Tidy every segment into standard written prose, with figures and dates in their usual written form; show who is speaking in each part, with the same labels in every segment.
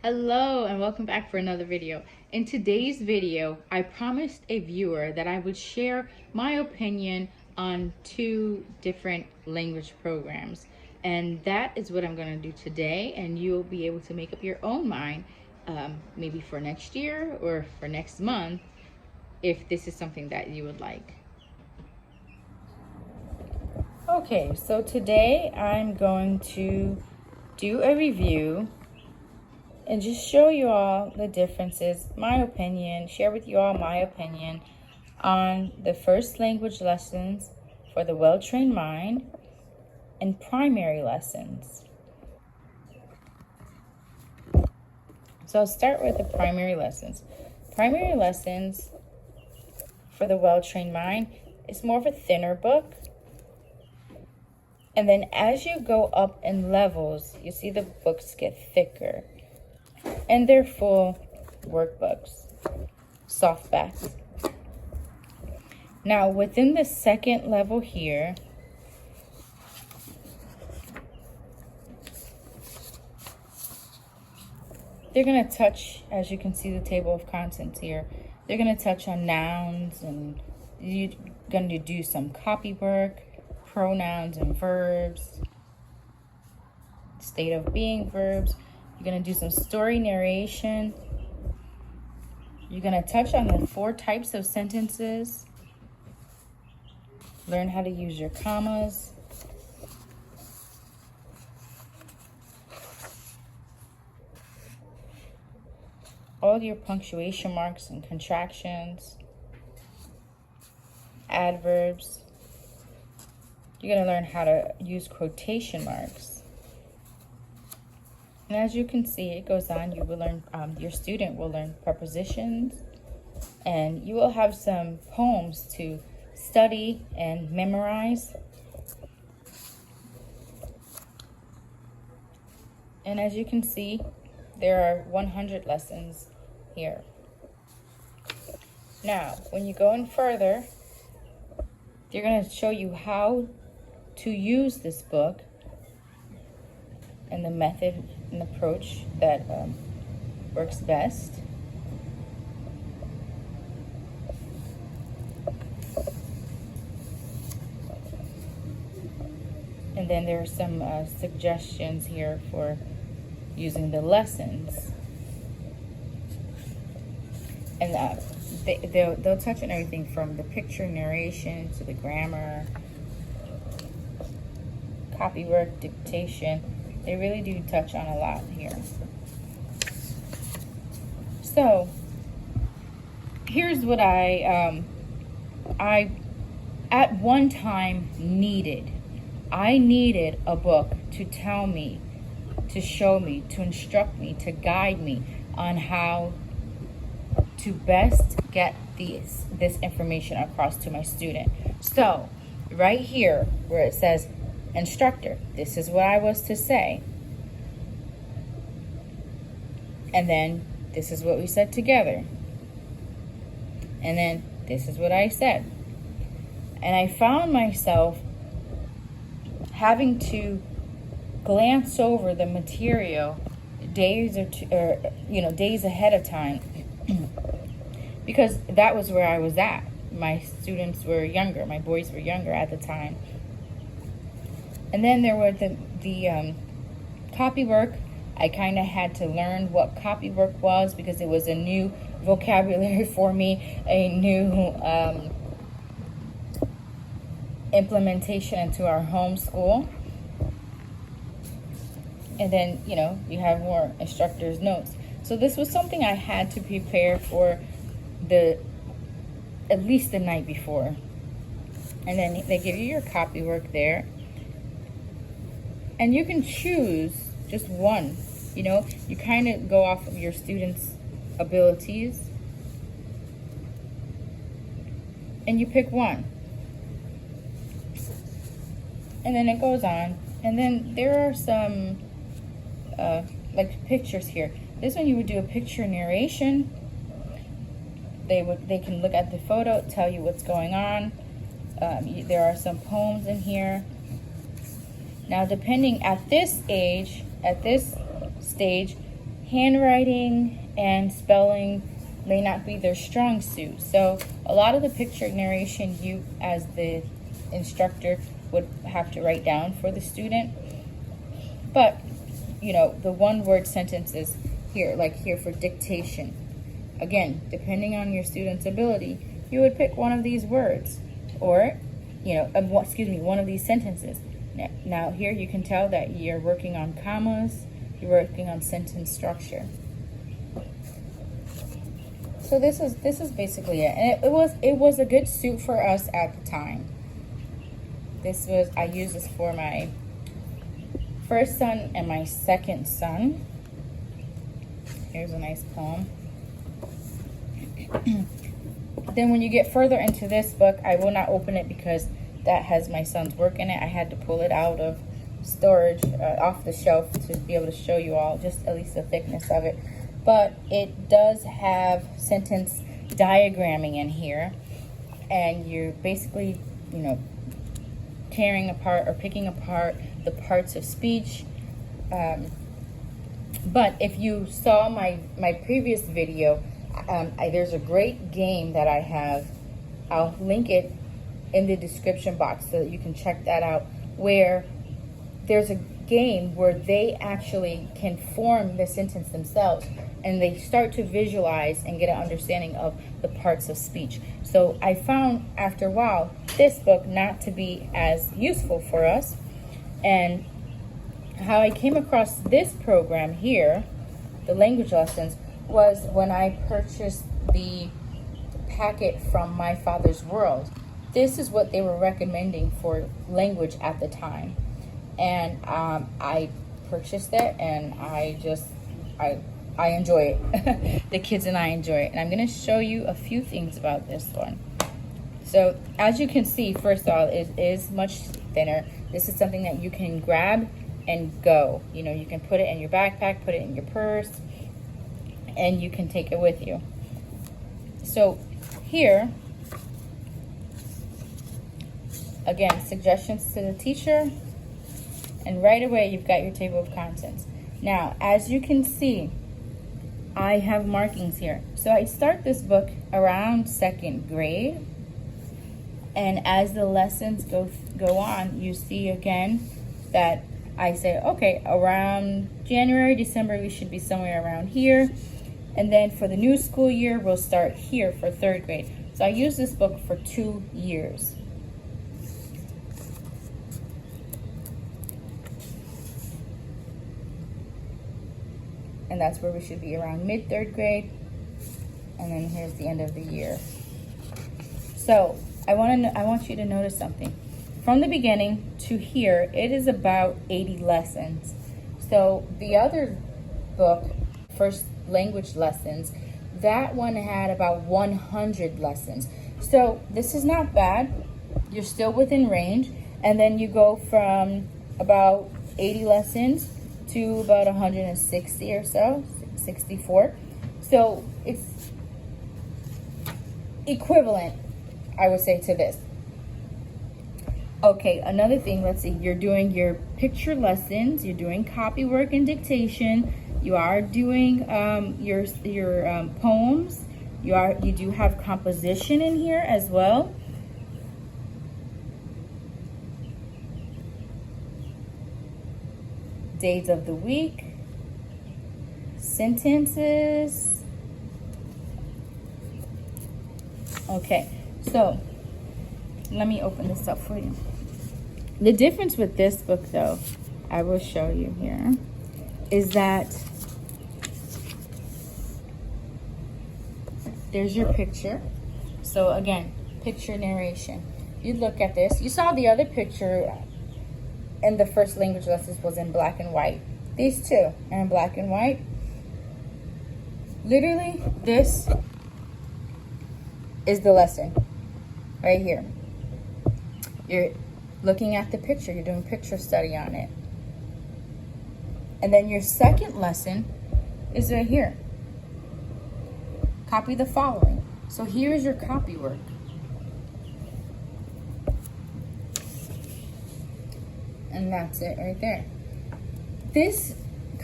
Speaker 1: Hello and welcome back for another video. In today's video, I promised a viewer that I would share my opinion on two different language programs. And that is what I'm going to do today, and you'll be able to make up your own mind, maybe for next year or for next month, if this is something that you would like. Okay, so today I'm going to do a review and just show you all the differences, my opinion, share with you all my opinion on the first language lessons for the well-trained mind and primary lessons. So I'll start with the primary lessons. Primary lessons for the well-trained mind is more of a thinner book. And then as you go up in levels, you see the books get thicker. And they're full workbooks, softbacks. Now, within the second level here, they're going to touch, as you can see the table of contents here, they're going to touch on nouns, and you're going to do some copy work, pronouns and verbs, state of being verbs. You're going to do some story narration. You're going to touch on the 4 types of sentences. Learn how to use your commas. All your punctuation marks and contractions. Adverbs. You're going to learn how to use quotation marks. And as you can see, it goes on. You will learn, your student will learn prepositions, and you will have some poems to study and memorize. And as you can see, there are 100 lessons here. Now, when you go in further, they're going to show you how to use this book and the method and approach that works best. And then there are some suggestions here for using the lessons. And they'll touch on everything from the picture narration to the grammar, copy work, dictation. They really do touch on a lot here. So here's what I at one time needed. I needed a book to tell me, to show me, to instruct me, to guide me on how to best get this information across to my student. So right here where it says instructor, this is what I was to say. And then this is what we said together. And then this is what I said. And I found myself having to glance over the material days days ahead of time because that was where I was at. My students were younger, my boys were younger at the time. And then there were the copy work. I kind of had to learn what copy work was because it was a new vocabulary for me, a new implementation into our homeschool. And then, you have more instructor's notes. So this was something I had to prepare for at least the night before. And then they give you your copy work there. And you can choose just one. You kind of go off of your students' abilities. And you pick one. And then it goes on. And then there are some like pictures here. This one you would do a picture narration. They can look at the photo, tell you what's going on. There are some poems in here. Now, depending at this stage, handwriting and spelling may not be their strong suit. So a lot of the picture narration you as the instructor would have to write down for the student. But, you know, the one-word sentences here, like here for dictation. Again, depending on your student's ability, you would pick one of these words or, you know, one of these sentences. Now here you can tell that you're working on commas, you're working on sentence structure. So this is basically it. And it was a good suit for us at the time. I used this for my first son and my second son. Here's a nice poem. Then when you get further into this book, I will not open it because that has my son's work in it. I had to pull it out of storage, off the shelf, to be able to show you all just at least the thickness of it. But it does have sentence diagramming in here, and you're basically, you know, tearing apart or picking apart the parts of speech. But if you saw my previous video, there's a great game that I have. I'll link it in the description box so that you can check that out, where there's a game where they actually can form the sentence themselves, and they start to visualize and get an understanding of the parts of speech. So I found after a while this book not to be as useful for us. And how I came across this program here, the language lessons, was when I purchased the packet from My Father's World. This is what they were recommending for language at the time. And I purchased it, and I enjoy it. The kids and I enjoy it. And I'm going to show you a few things about this one. So as you can see, first of all, it is much thinner. This is something that you can grab and go. You know, you can put it in your backpack, put it in your purse, and you can take it with you. So here, again, suggestions to the teacher, and right away you've got your table of contents. Now, as you can see, I have markings here. So I start this book around 2nd grade, and as the lessons go on, you see again that I say, okay, around January, December, we should be somewhere around here. And then for the new school year, we'll start here for 3rd grade. So I use this book for 2 years. And that's where we should be, around mid-3rd grade. And then here's the end of the year. So I want you to notice something. From the beginning to here, it is about 80 lessons. So the other book, First Language Lessons, that one had about 100 lessons. So this is not bad. You're still within range. And then you go from about 80 lessons to about 160 or so, 64. So it's equivalent, I would say, to this. Okay, another thing, let's see, you're doing your picture lessons, you're doing copy work and dictation, you are doing your poems, you do have composition in here as well. Days of the week, sentences. Okay, so let me open this up for you. The difference with this book, though, I will show you here, is that there's your picture. So again, picture narration. You look at this. You saw the other picture in the First Language Lessons was in black and white. These two are in black and white. Literally, this is the lesson right here. You're looking at the picture. You're doing picture study on it. And then your second lesson is right here. Copy the following. So here's your copy work. And that's it right there. This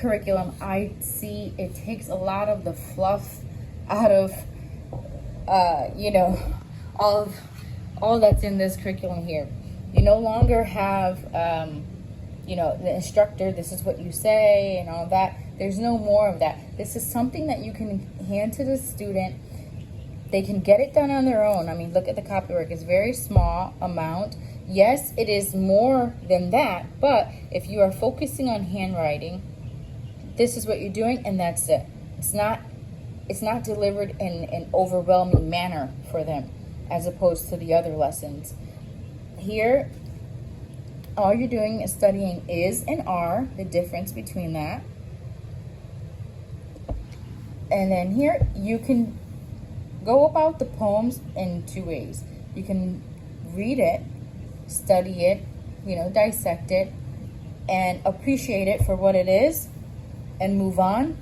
Speaker 1: curriculum, I see it takes a lot of the fluff out of, you know, all that's in this curriculum here. You no longer have, you know, the instructor, this is what you say and all that. There's no more of that. This is something that you can hand to the student. They can get it done on their own. I mean, look at the copywork. It's very small amount. Yes, it is more than that, but if you are focusing on handwriting, this is what you're doing, and that's it. It's not delivered in an overwhelming manner for them, as opposed to the other lessons. Here, all you're doing is studying is and are, the difference between that. And then here, you can go about the poems in two ways. You can read it, study it, you know, dissect it, and appreciate it for what it is and move on.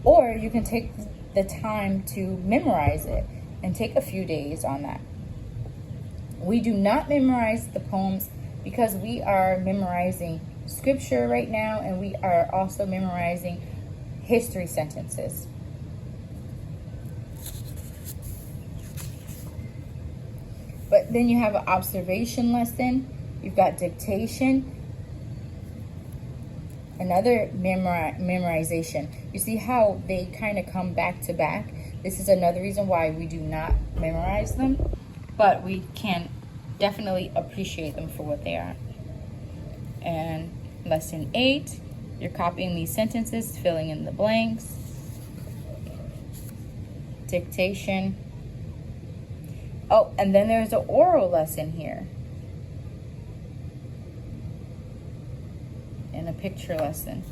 Speaker 1: Or you can take the time to memorize it and take a few days on that. We do not memorize the poems because we are memorizing scripture right now, and we are also memorizing history sentences. But then you have an observation lesson. You've got dictation. Another memorization. You see how they kind of come back to back? This is another reason why we do not memorize them, but we can definitely appreciate them for what they are. And lesson 8, you're copying these sentences, filling in the blanks. Dictation. Oh, and then there's an oral lesson here. And a picture lesson.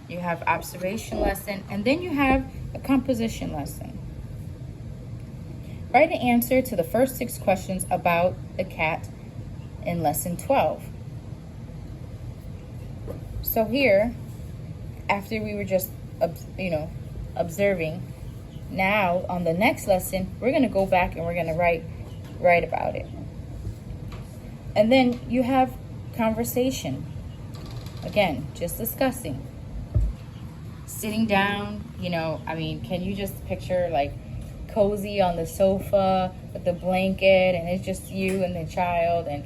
Speaker 1: You have observation lesson, and then you have a composition lesson. Write an answer to the first 6 questions about the cat in lesson 12. So here, after we were just, you know, observing, now on the next lesson, we're going to go back and we're going to write about it. And then you have conversation. Again, just discussing. Sitting down, you know, I mean, can you just picture like cozy on the sofa with the blanket, and it's just you and the child, and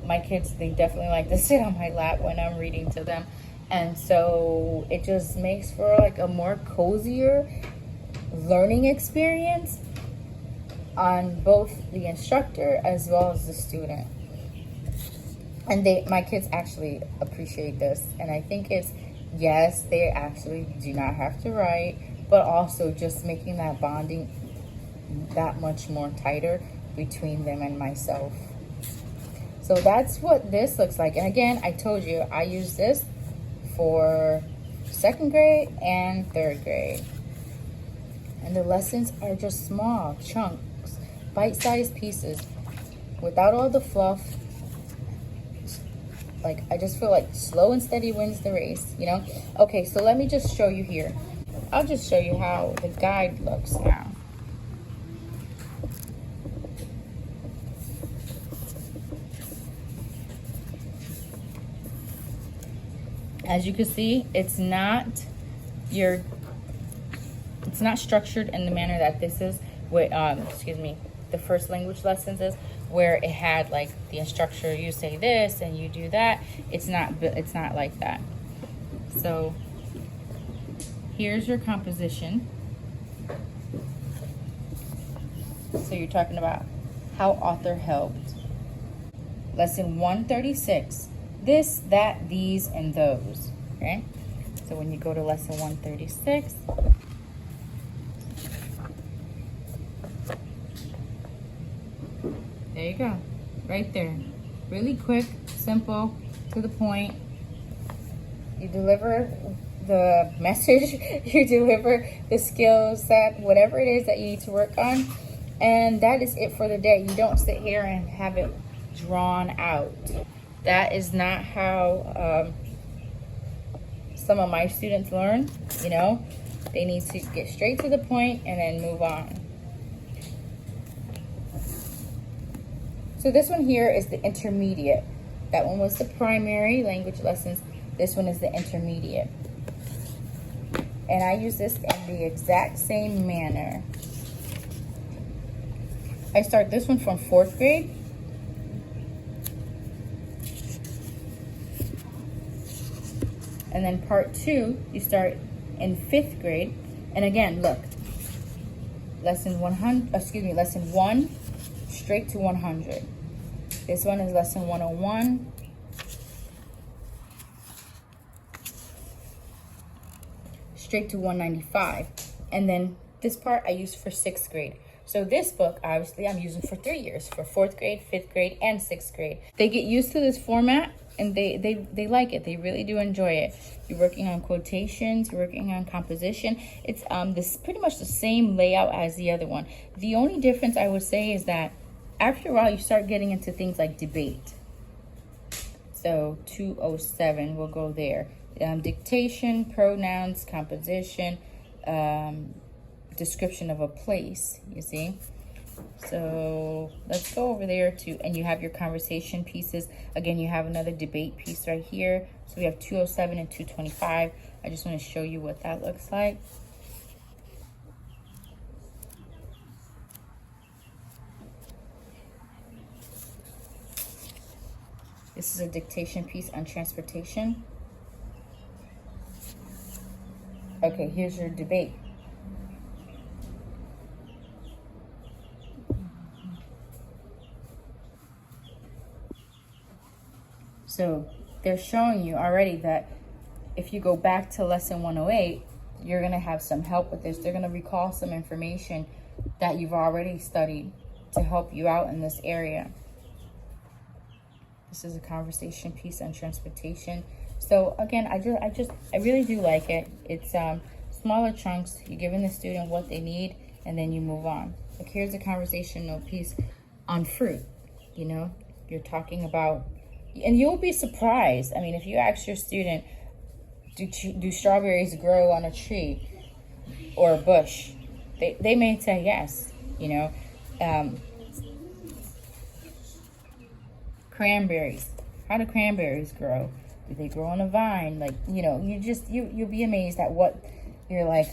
Speaker 1: my kids, they definitely like to sit on my lap when I'm reading to them. And so it just makes for like a more cozier learning experience on both the instructor as well as the student. And my kids actually appreciate this. And I think it's, yes, they actually do not have to write, but also just making that bonding that much more tighter between them and myself. So that's what this looks like. And again, I told you, I use this for 2nd grade and 3rd grade. And the lessons are just small chunks, bite-sized pieces, without all the fluff. Like, I just feel like slow and steady wins the race, you know? Okay, so let me just show you here. I'll just show you how the guide looks now. As you can see, it's not structured in the manner that this is with, the first language lessons is, where it had like the instructor, you say this and you do that. It's not like that. So here's your composition. So you're talking about how author helped. Lesson 136. This, that, these, and those. Okay? So when you go to lesson 136, there you go. Right there. Really quick, simple, to the point. You deliver the message, you deliver the skill set, whatever it is that you need to work on. And that is it for the day. You don't sit here and have it drawn out. That is not how some of my students learn, you know. They need to get straight to the point and then move on. So this one here is the intermediate. That one was the primary language lessons. This one is the intermediate. And I use this in the exact same manner. I start this one from 4th grade. And then part 2, you start in 5th grade. And again, look, lesson 1 straight to 100. This one is lesson 101. Straight to 195. And then this part I use for 6th grade. So this book, obviously, I'm using for 3 years, for 4th grade, 5th grade, and 6th grade. They get used to this format, and they like it. They really do enjoy it. You're working on quotations, you're working on composition. It's this pretty much the same layout as the other one. The only difference I would say is that after a while, you start getting into things like debate. So 207, we'll go there. Dictation, pronouns, composition, description of a place, you see. So let's go over there and you have your conversation pieces. Again, you have another debate piece right here. So we have 207 and 225. I just want to show you what that looks like. This is a dictation piece on transportation. Okay, here's your debate. So they're showing you already that if you go back to lesson 108, you're going to have some help with this. They're going to recall some information that you've already studied to help you out in this area. This is a conversation piece on transportation. So again, I really do like it. It's smaller chunks. You're giving the student what they need, and then you move on. Like here's a conversational piece on fruit. You know, you're talking about, and you'll be surprised. I mean, if you ask your student, do strawberries grow on a tree or a bush? They may say yes. You know, cranberries. How do cranberries grow? Do they grow on a vine? Like, you know, you'll be amazed at what you're like,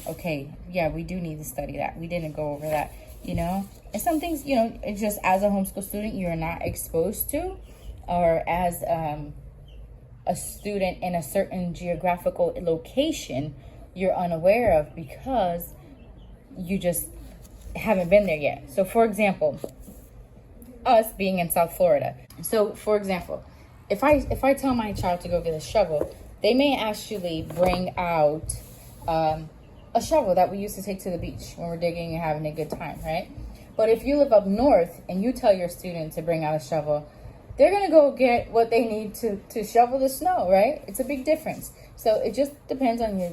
Speaker 1: okay, yeah, we do need to study that. We didn't go over that, you know? And some things, you know, it's just as a homeschool student, you're not exposed to, or as a student in a certain geographical location, you're unaware of because you just haven't been there yet. So for example, us being in South Florida. So for example, if I tell my child to go get a shovel, they may actually bring out a shovel that we used to take to the beach when we're digging and having a good time, right? But if you live up north and you tell your student to bring out a shovel, they're gonna go get what they need to shovel the snow, right? It's a big difference. So it just depends on your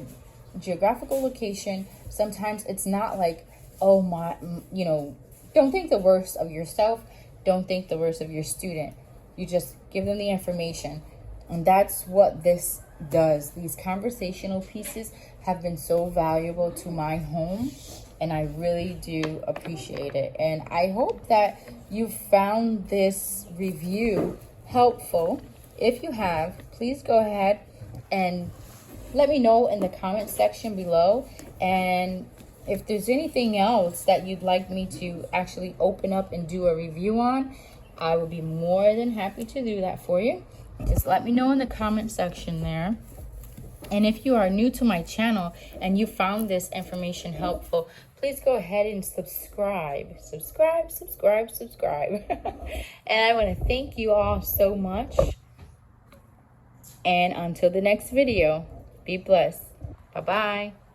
Speaker 1: geographical location. Sometimes it's not like, oh my, you know, don't think the worst of yourself. Don't think the worst of your student. You just give them the information. And that's what this does. These conversational pieces have been so valuable to my home, and I really do appreciate it. And I hope that you found this review helpful. If you have, please go ahead and let me know in the comment section below. And if there's anything else that you'd like me to actually open up and do a review on, I would be more than happy to do that for you. Just let me know in the comment section there. And if you are new to my channel and you found this information helpful, please go ahead and subscribe. Subscribe. And I want to thank you all so much. And until the next video, be blessed. Bye-bye.